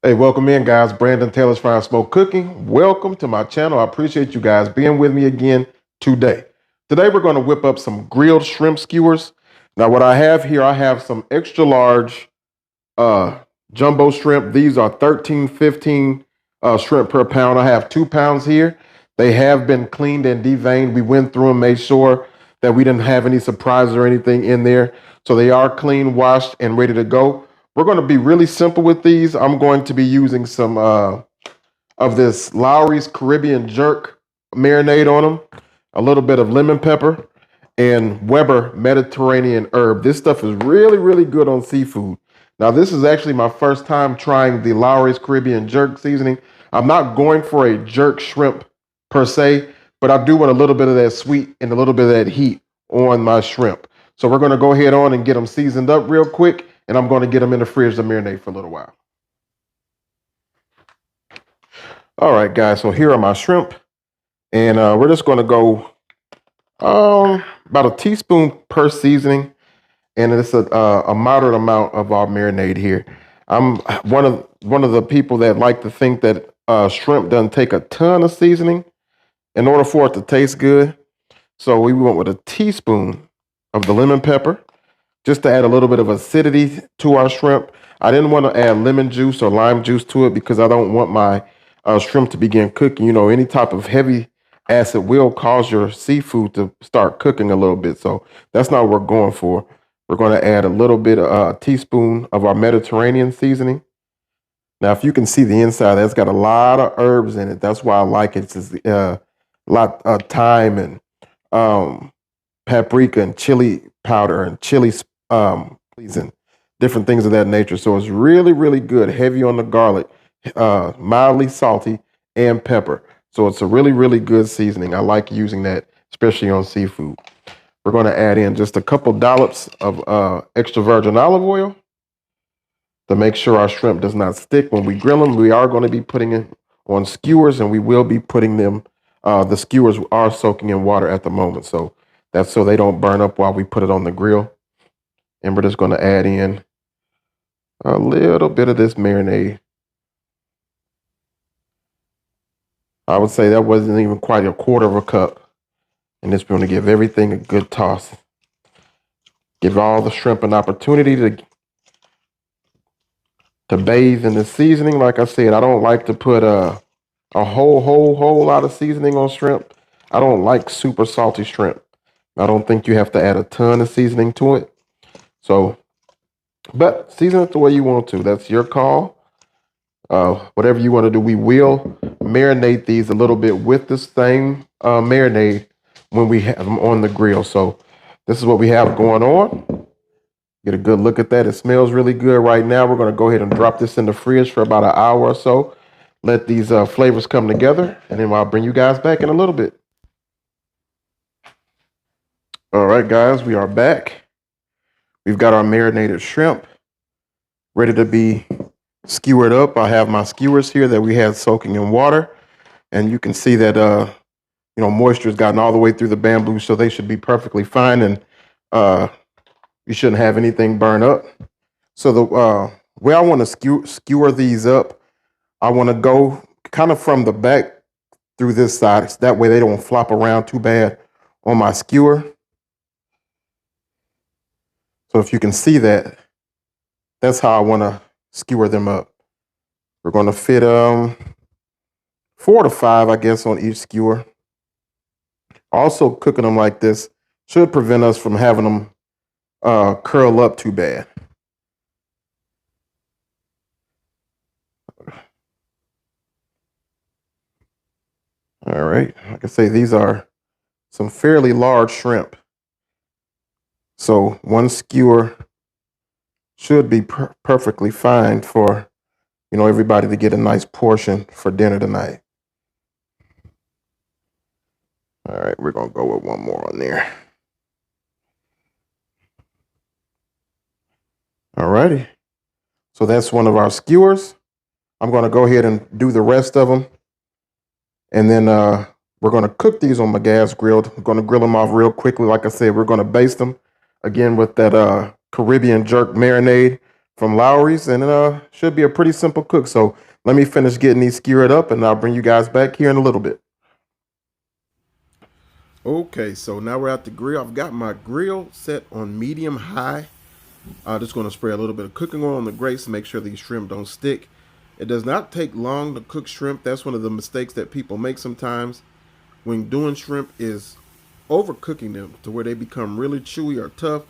Hey, welcome in, guys. Brandon Taylor's Fire Smoke Cooking. Welcome to my channel. I appreciate you guys being with me again today. Today, we're going to whip up some grilled shrimp skewers. Now, what I have here, I have some extra large jumbo shrimp. These are 13, 15 shrimp per pound. I have 2 pounds here. They have been cleaned and deveined. We went through and made sure that we didn't have any surprises or anything in there. So they are clean, washed, and ready to go. We're going to be really simple with these. I'm going to be using some of this Lawery's Caribbean Jerk marinade on them, a little bit of lemon pepper, and Weber Mediterranean herb. This stuff is really, really good on seafood. Now, this is actually my first time trying the Lawery's Caribbean Jerk seasoning. I'm not going for a jerk shrimp per se, but I do want a little bit of that sweet and a little bit of that heat on my shrimp. So we're going to go ahead on and get them seasoned up real quick, and I'm going to get them in the fridge to marinate for a little while. All right, guys, so here are my shrimp, and we're just going to go about a teaspoon per seasoning, and it's a moderate amount of our marinade here. I'm one of the people that like to think that shrimp doesn't take a ton of seasoning in order for it to taste good. So we went with a teaspoon of the lemon pepper just to add a little bit of acidity to our shrimp. I didn't want to add lemon juice or lime juice to it because I don't want my shrimp to begin cooking. You know, any type of heavy acid will cause your seafood to start cooking a little bit. So that's not what we're going for. We're going to add a little bit of a teaspoon of our Mediterranean seasoning. Now, if you can see the inside, that's got a lot of herbs in it. That's why I like it. It's a lot of thyme and paprika and chili powder and chili and different things of that nature. So it's really, really good. Heavy on the garlic, mildly salty, and pepper. So it's a really, really good seasoning. I like using that, especially on seafood. We're going to add in just a couple dollops of extra virgin olive oil to make sure our shrimp does not stick when we grill them. We are going to be putting it on skewers, and we will be putting them. The skewers are soaking in water at the moment, so that's so they don't burn up while we put it on the grill. And we're just going to add in a little bit of this marinade. I would say that wasn't even quite a quarter of a cup. And this going to give everything a good toss. Give all the shrimp an opportunity to bathe in the seasoning. Like I said, I don't like to put a whole lot of seasoning on shrimp. I don't like super salty shrimp. I don't think you have to add a ton of seasoning to it. So, but season it the way you want to. That's your call. Whatever you want to do, we will marinate these a little bit with the same marinade when we have them on the grill. So this is what we have going on. Get a good look at that. It smells really good right now. We're going to go ahead and drop this in the fridge for about an hour or so. Let these flavors come together, and then I'll bring you guys back in a little bit. All right, guys, we are back. We've got our marinated shrimp ready to be skewered up. I have my skewers here that we had soaking in water, and you can see that moisture has gotten all the way through the bamboo, so they should be perfectly fine, and you shouldn't have anything burn up. So the way I want to skewer these up, I want to go kind of from the back through this side. So that way they don't flop around too bad on my skewer. So if you can see that, that's how I want to skewer them up. We're going to fit 4 to 5, I guess, on each skewer. Also, cooking them like this should prevent us from having them curl up too bad. All right, like I say, these are some fairly large shrimp. So one skewer should be perfectly fine for, everybody to get a nice portion for dinner tonight. All right, we're going to go with one more on there. All righty. So that's one of our skewers. I'm going to go ahead and do the rest of them. And then we're going to cook these on my gas grill. I'm going to grill them off real quickly. Like I said, we're going to baste them again with that Caribbean jerk marinade from Lawery's, and it should be a pretty simple cook. So let me finish getting these skewered up, and I'll bring you guys back here in a little bit. Okay, so now we're at the grill. I've got my grill set on medium high. I'm just going to spray a little bit of cooking oil on the grates to make sure these shrimp don't stick. It does not take long to cook shrimp. That's one of the mistakes that people make sometimes when doing shrimp, is overcooking them to where they become really chewy or tough.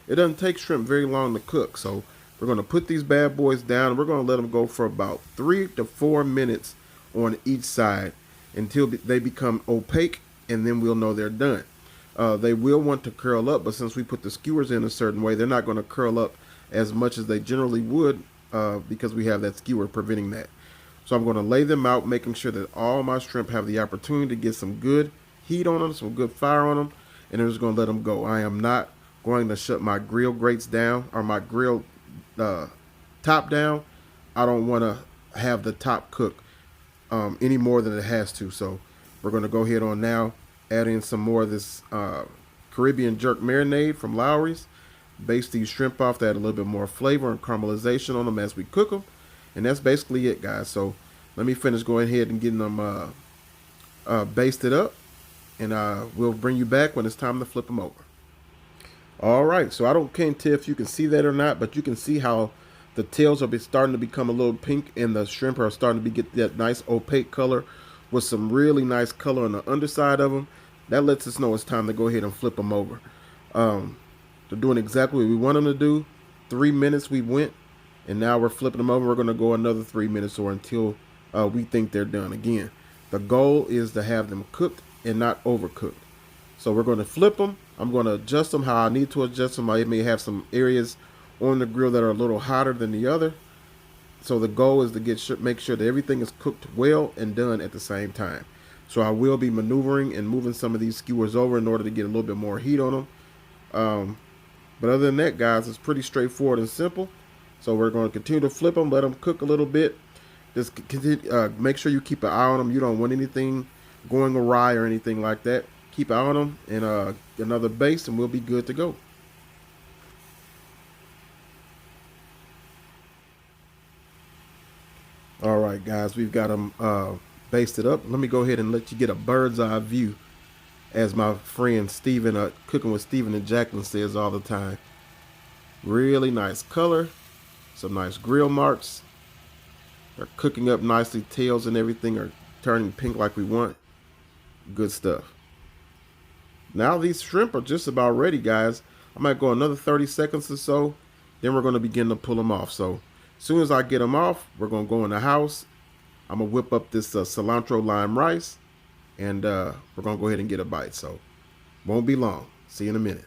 It doesn't take shrimp very long to cook. So we're going to put these bad boys down. We're going to let them go for about 3 to 4 minutes on each side until they become opaque, and then we'll know they're done. They will want to curl up, but since we put the skewers in a certain way, they're not going to curl up as much as they generally would because we have that skewer preventing that. So I'm going to lay them out, making sure that all my shrimp have the opportunity to get some good heat on them, some good fire on them, and I'm just going to let them go. I am not going to shut my grill grates down or my grill top down. I don't want to have the top cook any more than it has to. So we're going to go ahead on now, add in some more of this Caribbean jerk marinade from Lawery's. Baste these shrimp off to add a little bit more flavor and caramelization on them as we cook them. And that's basically it, guys. So let me finish going ahead and getting them basted up. And we'll bring you back when it's time to flip them over. All right, so I can't tell if you can see that or not, but you can see how the tails are starting to become a little pink, and the shrimp are starting to get that nice opaque color with some really nice color on the underside of them. That lets us know it's time to go ahead and flip them over. They're doing exactly what we want them to do. 3 minutes we went, and now we're flipping them over. We're going to go another 3 minutes or until we think they're done. Again, the goal is to have them cooked and not overcooked. So we're going to flip them. I'm going to adjust them how I need to adjust them. I may have some areas on the grill that are a little hotter than the other. So the goal is to make sure that everything is cooked well and done at the same time. So I will be maneuvering and moving some of these skewers over in order to get a little bit more heat on them. But other than that, guys, it's pretty straightforward and simple. So we're going to continue to flip them, let them cook a little bit. Just continue, make sure you keep an eye on them. You don't want anything going awry or anything like that. Keep an eye on them and another base, and we'll be good to go. All right, guys, we've got them basted up. Let me go ahead and let you get a bird's eye view, as my friend Steven, Cooking with Steven and Jacqueline, says all the time. Really nice color, some nice grill marks. They're cooking up nicely. Tails and everything are turning pink like we want. Good stuff. Now these shrimp are just about ready, guys. I might go another 30 seconds or so. Then we're going to begin to pull them off. So as soon as I get them off, we're going to go in the house. I'm going to whip up this cilantro lime rice. And we're going to go ahead and get a bite. So won't be long. See you in a minute.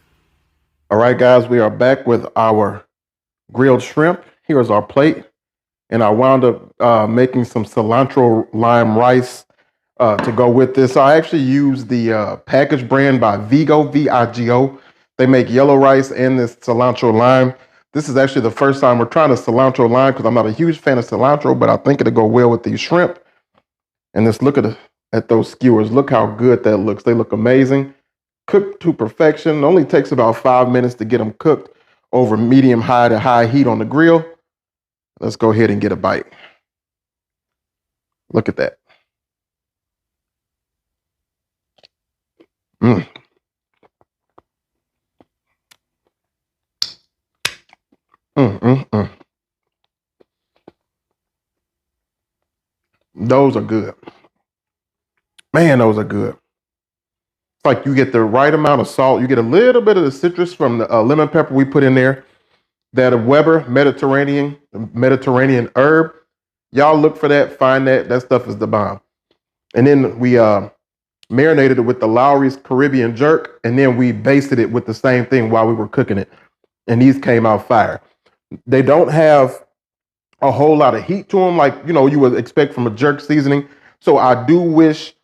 All right, guys. We are back with our grilled shrimp. Here's our plate. And I wound up making some cilantro lime rice to go with this. So I actually use the package brand by Vigo, V-I-G-O. They make yellow rice and this cilantro lime. This is actually the first time we're trying a cilantro lime because I'm not a huge fan of cilantro, but I think it'll go well with these shrimp. And just look at those skewers. Look how good that looks. They look amazing. Cooked to perfection. It only takes about 5 minutes to get them cooked over medium high to high heat on the grill. Let's go ahead and get a bite. Look at that. Mm. Those are good. Man, those are good. It's like you get the right amount of salt. You get a little bit of the citrus from the lemon pepper we put in there. That Weber Mediterranean herb. Y'all look for that. Find that. That stuff is the bomb. And then we marinated it with the Lawery's Caribbean jerk. And then we basted it with the same thing while we were cooking it. And these came out fire. They don't have a whole lot of heat to them like, you would expect from a jerk seasoning. So I do wish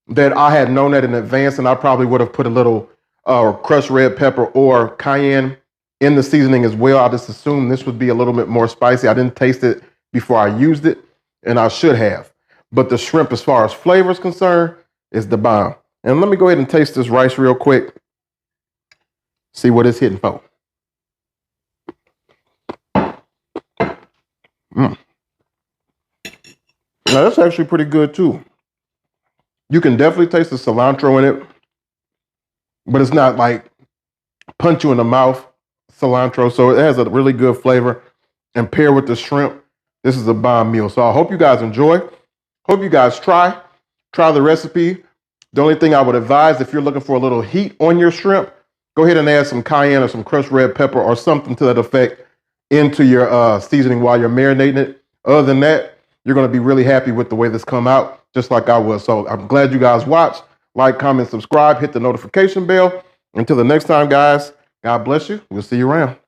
that I had known that in advance, and I probably would have put a little crushed red pepper or cayenne in the seasoning as well. I just assumed this would be a little bit more spicy. I didn't taste it before I used it, and I should have. But the shrimp, as far as flavor is concerned, is the bomb. And let me go ahead and taste this rice real quick. See what it's hitting for. Mm. Now, that's actually pretty good too. You can definitely taste the cilantro in it, but it's not like punch you in the mouth cilantro. So it has a really good flavor. And paired with the shrimp, this is a bomb meal. So I hope you guys enjoy. Hope you guys try the recipe. The only thing I would advise, if you're looking for a little heat on your shrimp, go ahead and add some cayenne or some crushed red pepper or something to that effect into your seasoning while you're marinating it. Other than that, you're going to be really happy with the way this come out, just like I was. So I'm glad you guys watched. Like, comment, subscribe, hit the notification bell. Until the next time, guys, God bless you. We'll see you around.